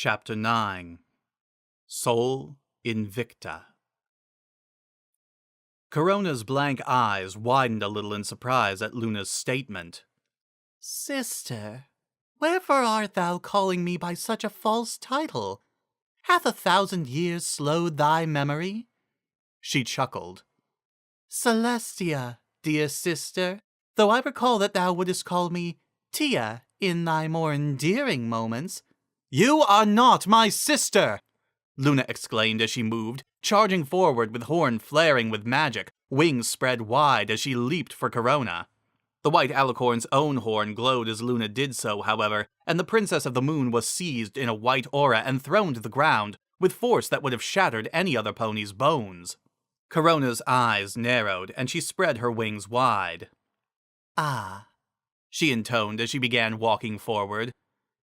Chapter 9 Soul Invicta. Corona's blank eyes widened a little in surprise at Luna's statement. Sister, wherefore art thou calling me by such a false title? Hath 1,000 years slowed thy memory? She chuckled. Celestia, dear sister, though I recall that thou wouldst call me Tia in thy more endearing moments. You are not my sister! Luna exclaimed as she moved, charging forward with horn flaring with magic, wings spread wide as she leaped for Corona. The white alicorn's own horn glowed as Luna did so, however, and the Princess of the Moon was seized in a white aura and thrown to the ground with force that would have shattered any other pony's bones. Corona's eyes narrowed, and she spread her wings wide. Ah, she intoned as she began walking forward.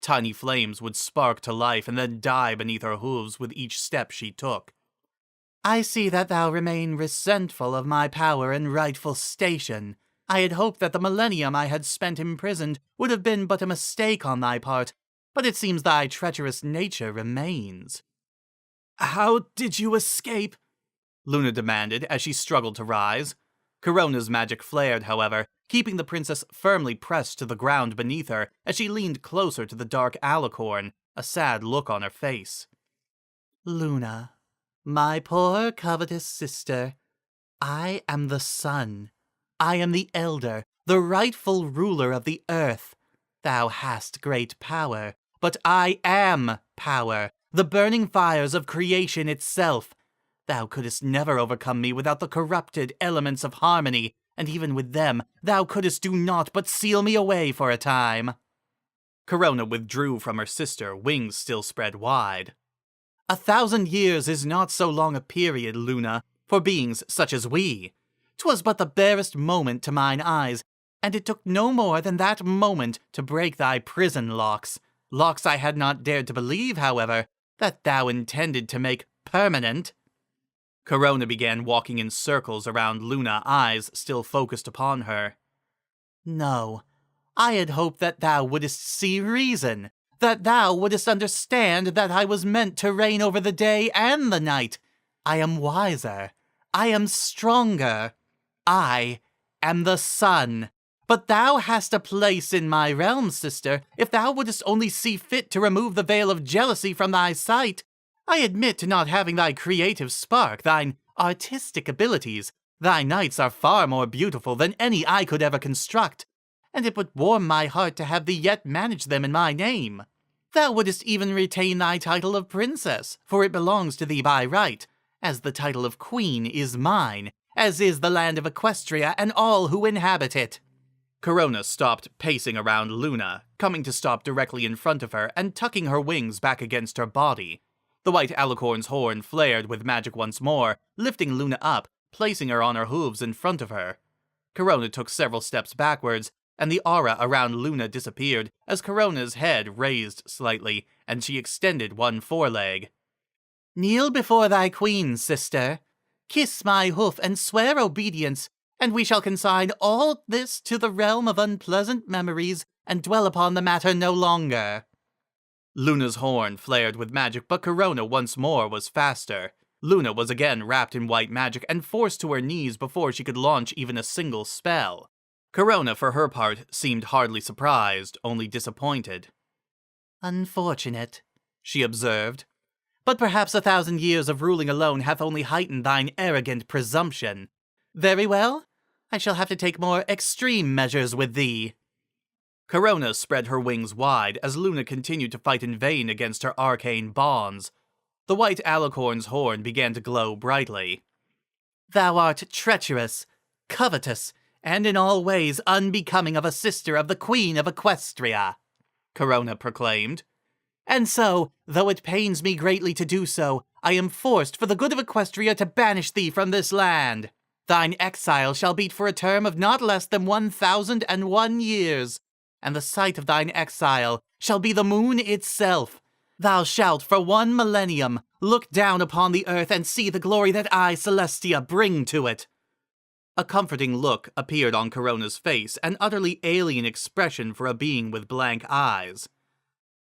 Tiny flames would spark to life and then die beneath her hooves with each step she took. I see that thou remain resentful of my power and rightful station. I had hoped that the millennium I had spent imprisoned would have been but a mistake on thy part, but it seems thy treacherous nature remains. How did you escape? Luna demanded as she struggled to rise. Corona's magic flared, however, keeping the princess firmly pressed to the ground beneath her as she leaned closer to the dark alicorn, a sad look on her face. Luna, my poor covetous sister, I am the sun. I am the elder, the rightful ruler of the earth. Thou hast great power, but I am power, the burning fires of creation itself. Thou couldst never overcome me without the corrupted elements of harmony, and even with them, thou couldst do naught but seal me away for a time. Corona withdrew from her sister, wings still spread wide. 1,000 years is not so long a period, Luna, for beings such as we. 'Twas but the barest moment to mine eyes, and it took no more than that moment to break thy prison locks. Locks I had not dared to believe, however, that thou intended to make permanent. Corona began walking in circles around Luna, eyes still focused upon her. No, I had hoped that thou wouldst see reason, that thou wouldst understand that I was meant to reign over the day and the night. I am wiser. I am stronger. I am the sun. But thou hast a place in my realm, sister, if thou wouldst only see fit to remove the veil of jealousy from thy sight. I admit to not having thy creative spark, thine artistic abilities. Thy nights are far more beautiful than any I could ever construct, and it would warm my heart to have thee yet manage them in my name. Thou wouldst even retain thy title of princess, for it belongs to thee by right, as the title of queen is mine, as is the land of Equestria and all who inhabit it. Corona stopped pacing around Luna, coming to stop directly in front of her and tucking her wings back against her body. The white alicorn's horn flared with magic once more, lifting Luna up, placing her on her hooves in front of her. Corona took several steps backwards, and the aura around Luna disappeared as Corona's head raised slightly, and she extended one foreleg. Kneel before thy queen, sister. Kiss my hoof and swear obedience, and we shall consign all this to the realm of unpleasant memories and dwell upon the matter no longer. Luna's horn flared with magic, but Corona once more was faster. Luna was again wrapped in white magic and forced to her knees before she could launch even a single spell. Corona, for her part, seemed hardly surprised, only disappointed. Unfortunate, she observed. But perhaps 1,000 years of ruling alone hath only heightened thine arrogant presumption. Very well, I shall have to take more extreme measures with thee. Corona spread her wings wide as Luna continued to fight in vain against her arcane bonds. The white alicorn's horn began to glow brightly. Thou art treacherous, covetous, and in all ways unbecoming of a sister of the Queen of Equestria, Corona proclaimed. And so, though it pains me greatly to do so, I am forced for the good of Equestria to banish thee from this land. Thine exile shall be for a term of not less than 1,001 years, and the sight of thine exile shall be the moon itself. Thou shalt for 1 millennium look down upon the earth and see the glory that I, Celestia, bring to it. A comforting look appeared on Corona's face, an utterly alien expression for a being with blank eyes.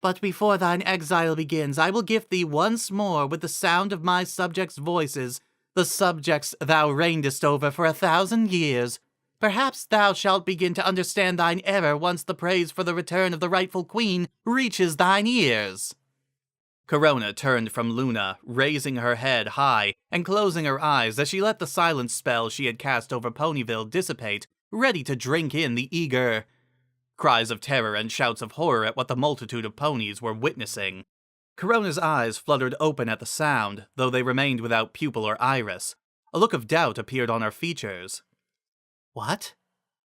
But before thine exile begins, I will gift thee once more with the sound of my subjects' voices, the subjects thou reignedst over for 1,000 years. Perhaps thou shalt begin to understand thine error once the praise for the return of the rightful queen reaches thine ears. Corona turned from Luna, raising her head high and closing her eyes as she let the silence spell she had cast over Ponyville dissipate, ready to drink in the eager cries of terror and shouts of horror at what the multitude of ponies were witnessing. Corona's eyes fluttered open at the sound, though they remained without pupil or iris. A look of doubt appeared on her features. What?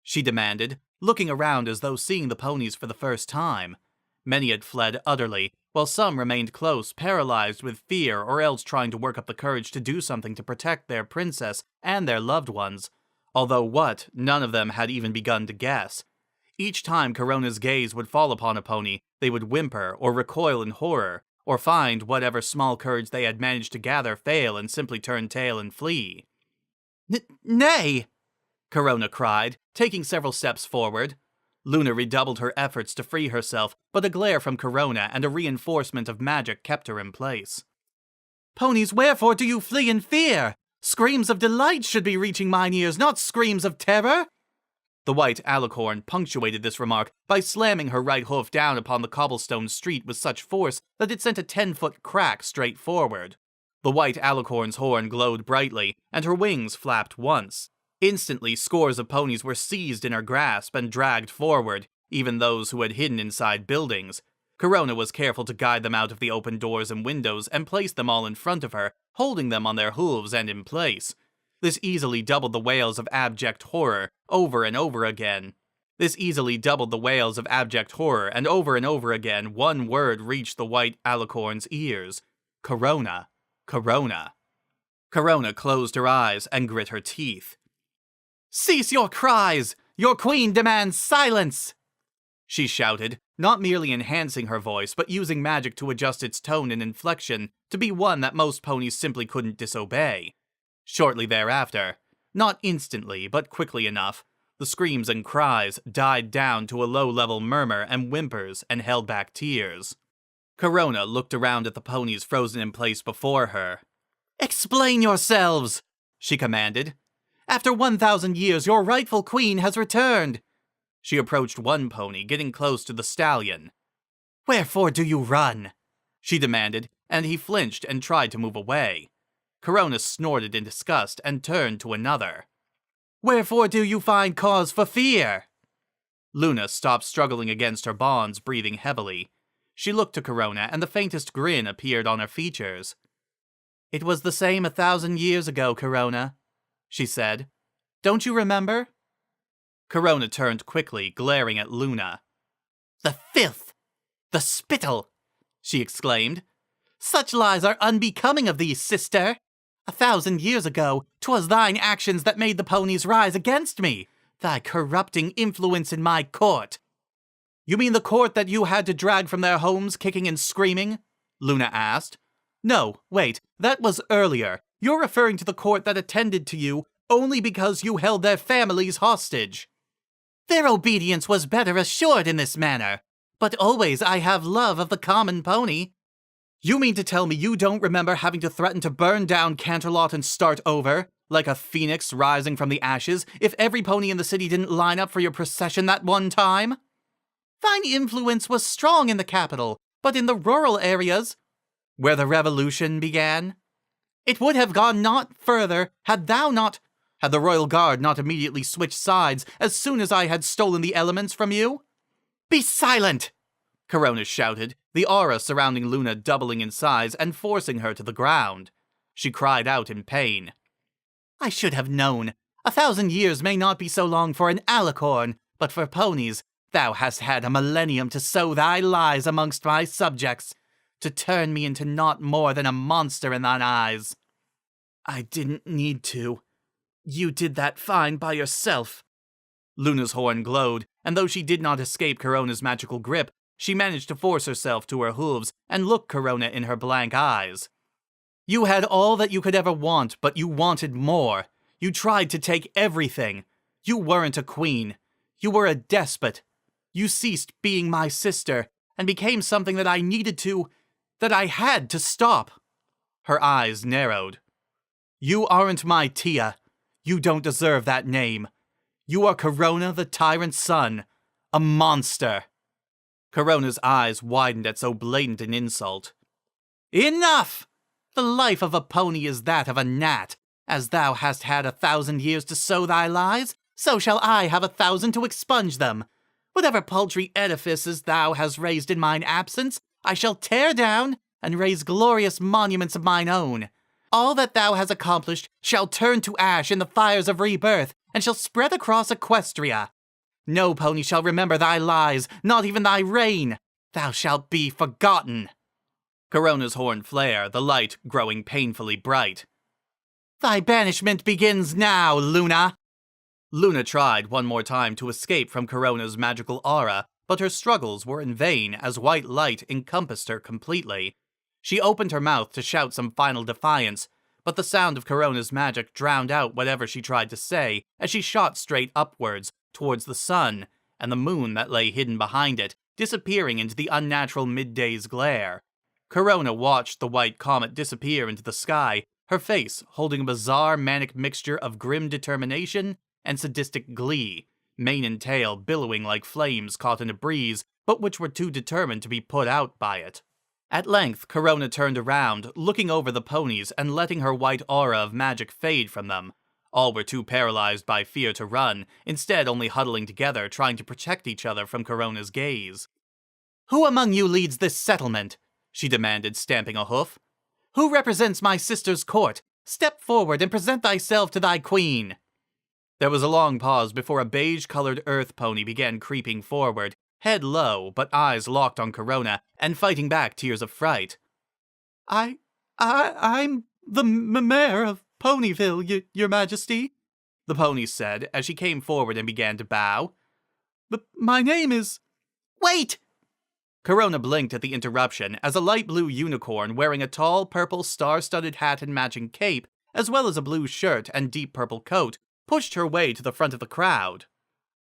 She demanded, looking around as though seeing the ponies for the first time. Many had fled utterly, while some remained close, paralyzed with fear or else trying to work up the courage to do something to protect their princess and their loved ones. Although what, none of them had even begun to guess. Each time Corona's gaze would fall upon a pony, they would whimper or recoil in horror, or find whatever small courage they had managed to gather fail and simply turn tail and flee. Nay! Corona cried, taking several steps forward. Luna redoubled her efforts to free herself, but a glare from Corona and a reinforcement of magic kept her in place. Ponies, wherefore do you flee in fear? Screams of delight should be reaching mine ears, not screams of terror. The white alicorn punctuated this remark by slamming her right hoof down upon the cobblestone street with such force that it sent a 10-foot crack straight forward. The white alicorn's horn glowed brightly, and her wings flapped once. Instantly, scores of ponies were seized in her grasp and dragged forward, even those who had hidden inside buildings. Corona was careful to guide them out of the open doors and windows and place them all in front of her, holding them on their hooves and in place. This easily doubled the wails of abject horror, over and over again. And over again, one word reached the white alicorn's ears. Corona. Corona. Corona closed her eyes and grit her teeth. Cease your cries! Your queen demands silence! She shouted, not merely enhancing her voice, but using magic to adjust its tone and inflection to be one that most ponies simply couldn't disobey. Shortly thereafter, not instantly, but quickly enough, the screams and cries died down to a low-level murmur and whimpers and held back tears. Corona looked around at the ponies frozen in place before her. Explain yourselves, she commanded. After 1,000 years, your rightful queen has returned. She approached one pony, getting close to the stallion. Wherefore do you run? She demanded, and he flinched and tried to move away. Corona snorted in disgust and turned to another. Wherefore do you find cause for fear? Luna stopped struggling against her bonds, breathing heavily. She looked to Corona, and the faintest grin appeared on her features. It was the same 1,000 years ago, Corona, she said. Don't you remember? Corona turned quickly, glaring at Luna. The filth! The spittle! She exclaimed. Such lies are unbecoming of thee, sister! 1,000 years ago, 'twas thine actions that made the ponies rise against me, thy corrupting influence in my court. You mean the court that you had to drag from their homes kicking and screaming? Luna asked. No, wait, that was earlier. You're referring to the court that attended to you only because you held their families hostage. Their obedience was better assured in this manner, but always I have love of the common pony. You mean to tell me you don't remember having to threaten to burn down Canterlot and start over, like a phoenix rising from the ashes, if every pony in the city didn't line up for your procession that one time? Thine influence was strong in the capital, but in the rural areas, where the revolution began, it would have gone not further had the royal guard not immediately switched sides as soon as I had stolen the elements from you? Be silent! Corona shouted, the aura surrounding Luna doubling in size and forcing her to the ground. She cried out in pain. I should have known. 1,000 years may not be so long for an alicorn, but for ponies, thou hast had a millennium to sow thy lies amongst my subjects, to turn me into naught more than a monster in thine eyes. I didn't need to. You did that fine by yourself. Luna's horn glowed, and though she did not escape Corona's magical grip, she managed to force herself to her hooves and look Corona in her blank eyes. You had all that you could ever want, but you wanted more. You tried to take everything. You weren't a queen. You were a despot. You ceased being my sister, and became something that that I had to stop. Her eyes narrowed. You aren't my Tia. You don't deserve that name. You are Corona the Tyrant's son. A monster. Corona's eyes widened at so blatant an insult. Enough! The life of a pony is that of a gnat. As thou hast had 1,000 years to sow thy lies, so shall I have 1,000 to expunge them. Whatever paltry edifices thou hast raised in mine absence, I shall tear down and raise glorious monuments of mine own. All that thou hast accomplished shall turn to ash in the fires of rebirth, and shall spread across Equestria. No pony shall remember thy lies, not even thy reign. Thou shalt be forgotten. Corona's horn flared, the light growing painfully bright. Thy banishment begins now, Luna! Luna tried one more time to escape from Corona's magical aura, but her struggles were in vain as white light encompassed her completely. She opened her mouth to shout some final defiance, but the sound of Corona's magic drowned out whatever she tried to say as she shot straight upwards, towards the sun, and the moon that lay hidden behind it, disappearing into the unnatural midday's glare. Corona watched the white comet disappear into the sky, her face holding a bizarre manic mixture of grim determination and sadistic glee, mane and tail billowing like flames caught in a breeze, but which were too determined to be put out by it. At length, Corona turned around, looking over the ponies and letting her white aura of magic fade from them. All were too paralyzed by fear to run, instead only huddling together, trying to protect each other from Corona's gaze. Who among you leads this settlement? She demanded, stamping a hoof. Who represents my sister's court? Step forward and present thyself to thy queen. There was a long pause before a beige-colored earth pony began creeping forward, head low, but eyes locked on Corona, and fighting back tears of fright. I'm the mayor of Ponyville, your majesty, the pony said as she came forward and began to bow. But my name is... Wait! Corona blinked at the interruption as a light blue unicorn wearing a tall purple star-studded hat and matching cape, as well as a blue shirt and deep purple coat, pushed her way to the front of the crowd.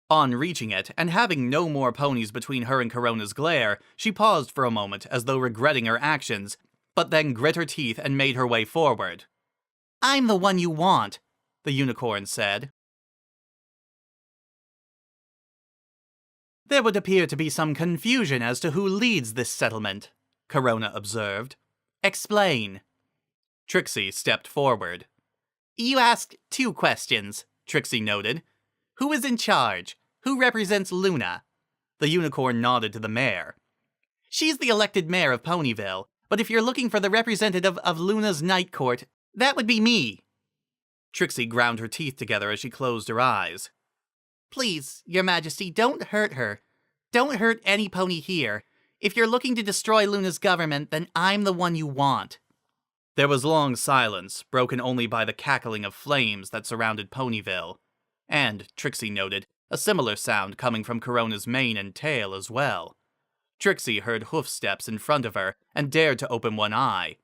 On reaching it, and having no more ponies between her and Corona's glare, she paused for a moment as though regretting her actions, but then grit her teeth and made her way forward. I'm the one you want, the unicorn said. There would appear to be some confusion as to who leads this settlement, Corona observed. Explain. Trixie stepped forward. You asked 2 questions, Trixie noted. Who is in charge? Who represents Luna? The unicorn nodded to the mayor. She's the elected mayor of Ponyville, but if you're looking for the representative of Luna's night court, that would be me. Trixie ground her teeth together as she closed her eyes. Please, your majesty, don't hurt her. Don't hurt any pony here. If you're looking to destroy Luna's government, then I'm the one you want. There was long silence, broken only by the cackling of flames that surrounded Ponyville. And, Trixie noted, a similar sound coming from Corona's mane and tail as well. Trixie heard hoof steps in front of her and dared to open one eye.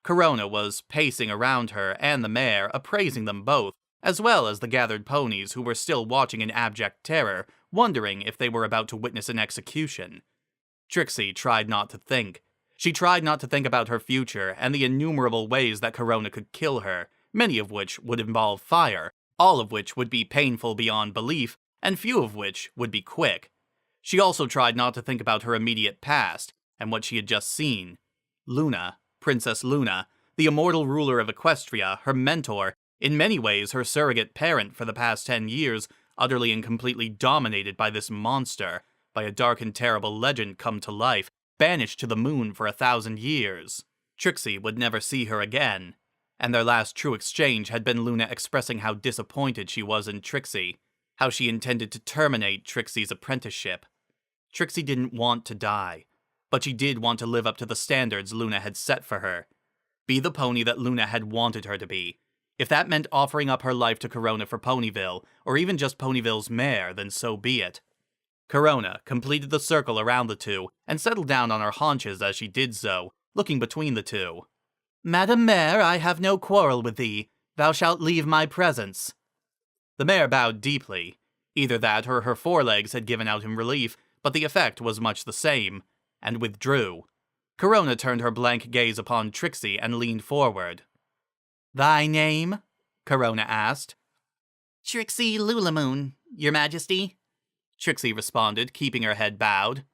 Corona was pacing around her and the mare, appraising them both, as well as the gathered ponies who were still watching in abject terror, wondering if they were about to witness an execution. Trixie tried not to think. She tried not to think about her future and the innumerable ways that Corona could kill her, many of which would involve fire, all of which would be painful beyond belief, and few of which would be quick. She also tried not to think about her immediate past, and what she had just seen. Luna, Princess Luna, the immortal ruler of Equestria, her mentor, in many ways her surrogate parent for the past 10 years, utterly and completely dominated by this monster, by a dark and terrible legend come to life, banished to the moon for 1,000 years. Trixie would never see her again, and their last true exchange had been Luna expressing how disappointed she was in Trixie, how she intended to terminate Trixie's apprenticeship. Trixie didn't want to die, but she did want to live up to the standards Luna had set for her. Be the pony that Luna had wanted her to be. If that meant offering up her life to Corona for Ponyville, or even just Ponyville's mare, then so be it. Corona completed the circle around the two, and settled down on her haunches as she did so, looking between the two. Madam Mare, I have no quarrel with thee. Thou shalt leave my presence. The mare bowed deeply. Either that or her forelegs had given out in relief, but the effect was much the same. and withdrew. Corona turned her blank gaze upon Trixie and leaned forward. "Thy name?" Corona asked. "Trixie Lulamoon, your majesty," Trixie responded, keeping her head bowed.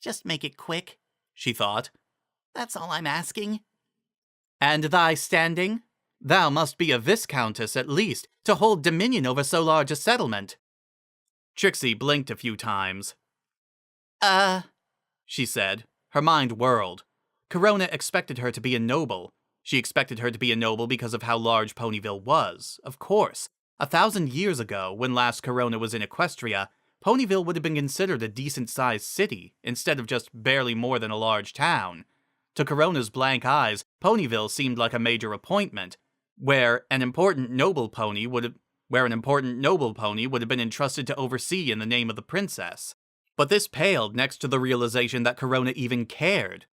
"Just make it quick," she thought. "That's all I'm asking." "And thy standing? Thou must be a viscountess at least, to hold dominion over so large a settlement." Trixie blinked a few times. She said. Her mind whirled. Corona expected her to be a noble. She expected her to be a noble because of how large Ponyville was. Of course. 1,000 years ago, when last Corona was in Equestria, Ponyville would have been considered a decent-sized city, instead of just barely more than a large town. To Corona's blank eyes, Ponyville seemed like a major appointment, where an important noble pony would have been entrusted to oversee in the name of the princess. But this paled next to the realization that Corona even cared.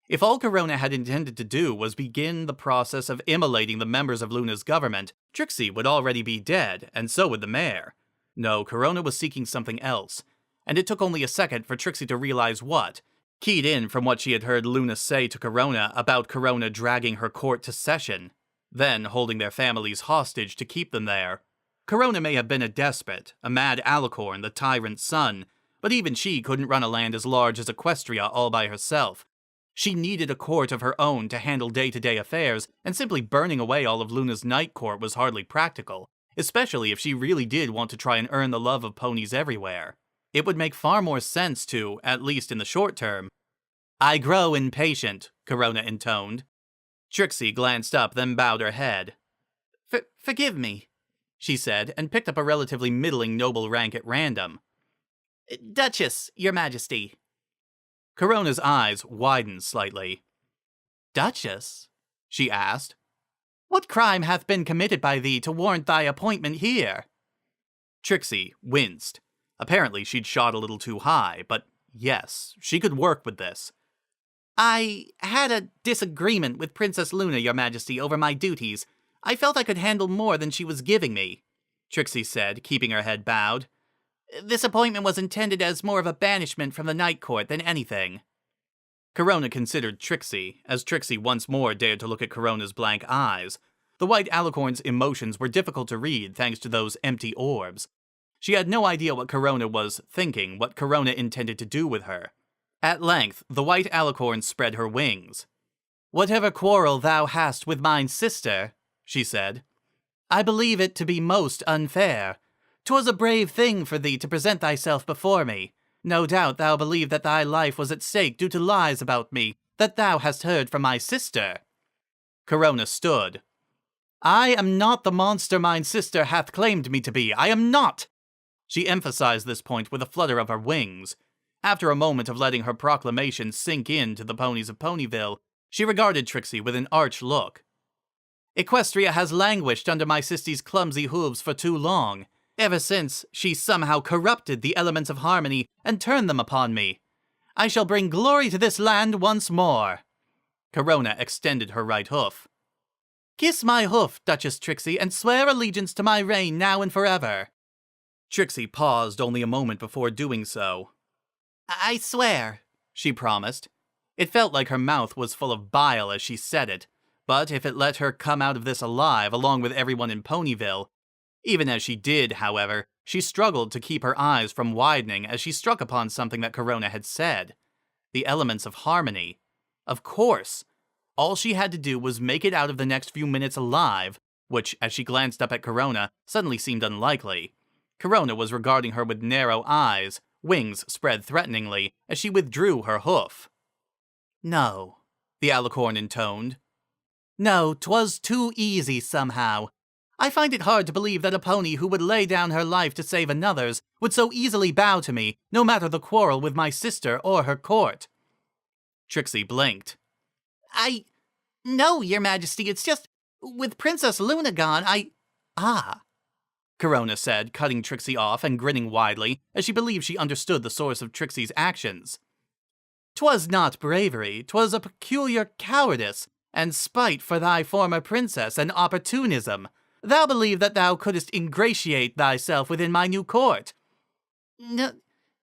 If all Corona had intended to do was begin the process of immolating the members of Luna's government, Trixie would already be dead, and so would the mayor. No, Corona was seeking something else, and it took only a second for Trixie to realize what, keyed in from what she had heard Luna say to Corona about Corona dragging her court to session, then holding their families hostage to keep them there. Corona may have been a despot, a mad alicorn, the tyrant's son, but even she couldn't run a land as large as Equestria all by herself. She needed a court of her own to handle day-to-day affairs, and simply burning away all of Luna's night court was hardly practical, especially if she really did want to try and earn the love of ponies everywhere. It would make far more sense to, at least in the short term. "I grow impatient," Corona intoned. Trixie glanced up, then bowed her head. Forgive me," she said, and picked up a relatively middling noble rank at random. "Duchess, your majesty." Corona's eyes widened slightly. "Duchess?" she asked. "What crime hath been committed by thee to warrant thy appointment here?" Trixie winced. Apparently she'd shot a little too high, but yes, she could work with this. "I had a disagreement with Princess Luna, your majesty, over my duties. I felt I could handle more than she was giving me," Trixie said, keeping her head bowed. "This appointment was intended as more of a banishment from the night court than anything." Corona considered Trixie, as Trixie once more dared to look at Corona's blank eyes. The white alicorn's emotions were difficult to read thanks to those empty orbs. She had no idea what Corona was thinking, what Corona intended to do with her. At length, the white alicorn spread her wings. "Whatever quarrel thou hast with mine sister," she said, "I believe it to be most unfair. 'Twas a brave thing for thee to present thyself before me. No doubt thou believed that thy life was at stake due to lies about me that thou hast heard from my sister." Corona stood. "I am not the monster mine sister hath claimed me to be. I am not!" She emphasized this point with a flutter of her wings. After a moment of letting her proclamation sink into the ponies of Ponyville, she regarded Trixie with an arch look. "Equestria has languished under my sister's clumsy hooves for too long, ever since she somehow corrupted the elements of harmony and turned them upon me. I shall bring glory to this land once more." Corona extended her right hoof. "Kiss my hoof, Duchess Trixie, and swear allegiance to my reign now and forever." Trixie paused only a moment before doing so. "I swear," she promised. It felt like her mouth was full of bile as she said it, but if it let her come out of this alive along with everyone in Ponyville. Even as she did, however, she struggled to keep her eyes from widening as she struck upon something that Corona had said. The elements of harmony. Of course. All she had to do was make it out of the next few minutes alive, which, as she glanced up at Corona, suddenly seemed unlikely. Corona was regarding her with narrow eyes, wings spread threateningly, as she withdrew her hoof. "No," the alicorn intoned. "No, 'twas too easy somehow. I find it hard to believe that a pony who would lay down her life to save another's would so easily bow to me, no matter the quarrel with my sister or her court." Trixie blinked. No, your majesty, it's just, with Princess Luna gone, Corona said, cutting Trixie off and grinning widely, as she believed she understood the source of Trixie's actions. "'Twas not bravery, 'twas a peculiar cowardice, and spite for thy former princess, and opportunism. Thou believed that thou couldst ingratiate thyself within my new court." "No,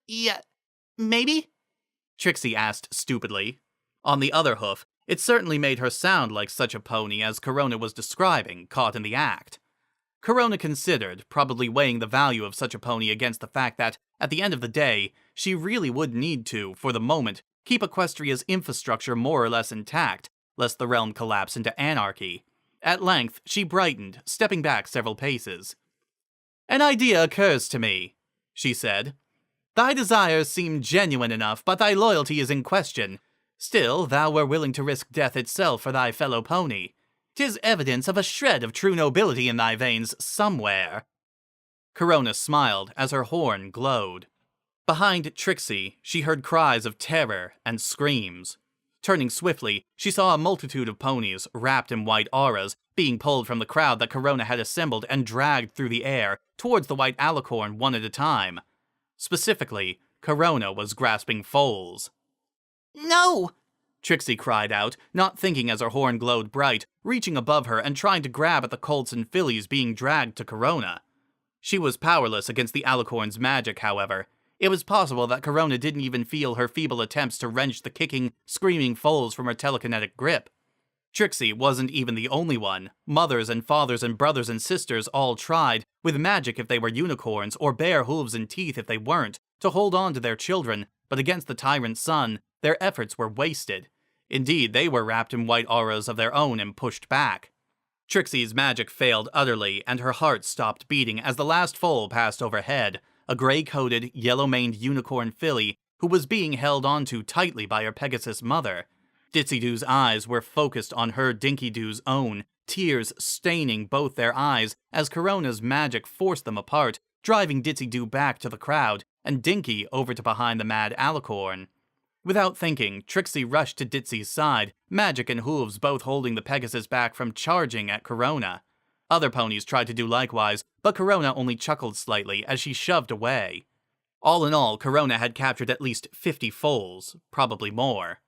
yeah, maybe?" Trixie asked stupidly. On the other hoof, it certainly made her sound like such a pony as Corona was describing, caught in the act. Corona considered, probably weighing the value of such a pony against the fact that, at the end of the day, she really would need to, for the moment, keep Equestria's infrastructure more or less intact, lest the realm collapse into anarchy. At length, she brightened, stepping back several paces. "An idea occurs to me," she said. "Thy desires seem genuine enough, but thy loyalty is in question. Still, thou were willing to risk death itself for thy fellow pony. 'Tis evidence of a shred of true nobility in thy veins somewhere." Corona smiled as her horn glowed. Behind Trixie, she heard cries of terror and screams. Turning swiftly, she saw a multitude of ponies, wrapped in white auras, being pulled from the crowd that Corona had assembled and dragged through the air towards the white alicorn one at a time. Specifically, Corona was grasping foals. "No!" Trixie cried out, not thinking as her horn glowed bright, reaching above her and trying to grab at the colts and fillies being dragged to Corona. She was powerless against the alicorn's magic, however. It was possible that Corona didn't even feel her feeble attempts to wrench the kicking, screaming foals from her telekinetic grip. Trixie wasn't even the only one. Mothers and fathers and brothers and sisters all tried, with magic if they were unicorns, or bare hooves and teeth if they weren't, to hold on to their children, but against the tyrant's son, their efforts were wasted. Indeed, they were wrapped in white auras of their own and pushed back. Trixie's magic failed utterly, and her heart stopped beating as the last foal passed overhead, a gray-coated, yellow-maned unicorn filly who was being held onto tightly by her Pegasus mother. Ditzy-Doo's eyes were focused on her Dinky-Doo's own, tears staining both their eyes as Corona's magic forced them apart, driving Ditzy-Doo back to the crowd and Dinky over to behind the mad alicorn. Without thinking, Trixie rushed to Ditzy's side, magic and hooves both holding the Pegasus back from charging at Corona. Other ponies tried to do likewise, but Corona only chuckled slightly as she shoved away. All in all, Corona had captured at least 50 foals, probably more.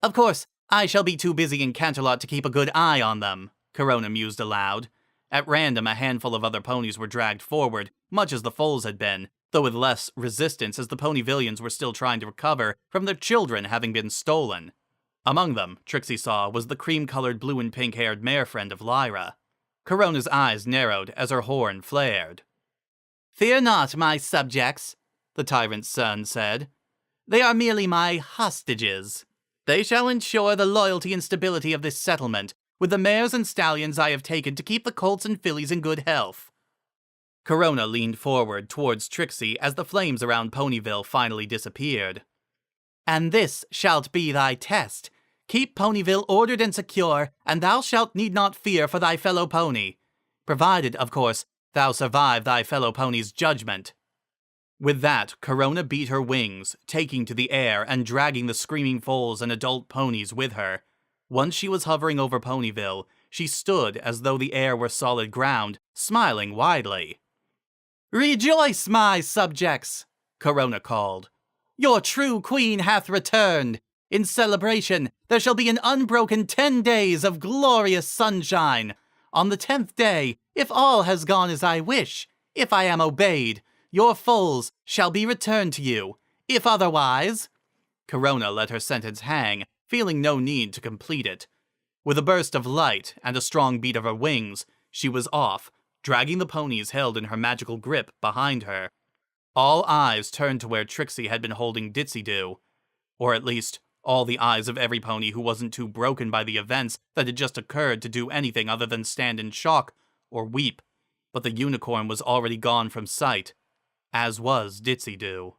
"Of course, I shall be too busy in Canterlot to keep a good eye on them," Corona mused aloud. At random, a handful of other ponies were dragged forward, much as the foals had been, though with less resistance as the Ponyvillians were still trying to recover from their children having been stolen. Among them, Trixie saw, was the cream-colored blue and pink-haired mare friend of Lyra. Corona's eyes narrowed as her horn flared. "Fear not, my subjects," the tyrant's son said. "They are merely my hostages. They shall ensure the loyalty and stability of this settlement, with the mares and stallions I have taken to keep the colts and fillies in good health." Corona leaned forward towards Trixie as the flames around Ponyville finally disappeared. "And this shalt be thy test. Keep Ponyville ordered and secure, and thou shalt need not fear for thy fellow pony. Provided, of course, thou survive thy fellow pony's judgment." With that, Corona beat her wings, taking to the air and dragging the screaming foals and adult ponies with her. Once she was hovering over Ponyville, she stood as though the air were solid ground, smiling widely. "Rejoice, my subjects," Corona called. "Your true queen hath returned. In celebration, there shall be an unbroken 10 days of glorious sunshine. On the 10th day, if all has gone as I wish, if I am obeyed, your foals shall be returned to you. If otherwise—" Corona let her sentence hang, feeling no need to complete it. With a burst of light and a strong beat of her wings, she was off, dragging the ponies held in her magical grip behind her. All eyes turned to where Trixie had been holding Ditzy-Doo. Or at least, all the eyes of every pony who wasn't too broken by the events that had just occurred to do anything other than stand in shock or weep. But the unicorn was already gone from sight, as was Ditzy-Doo.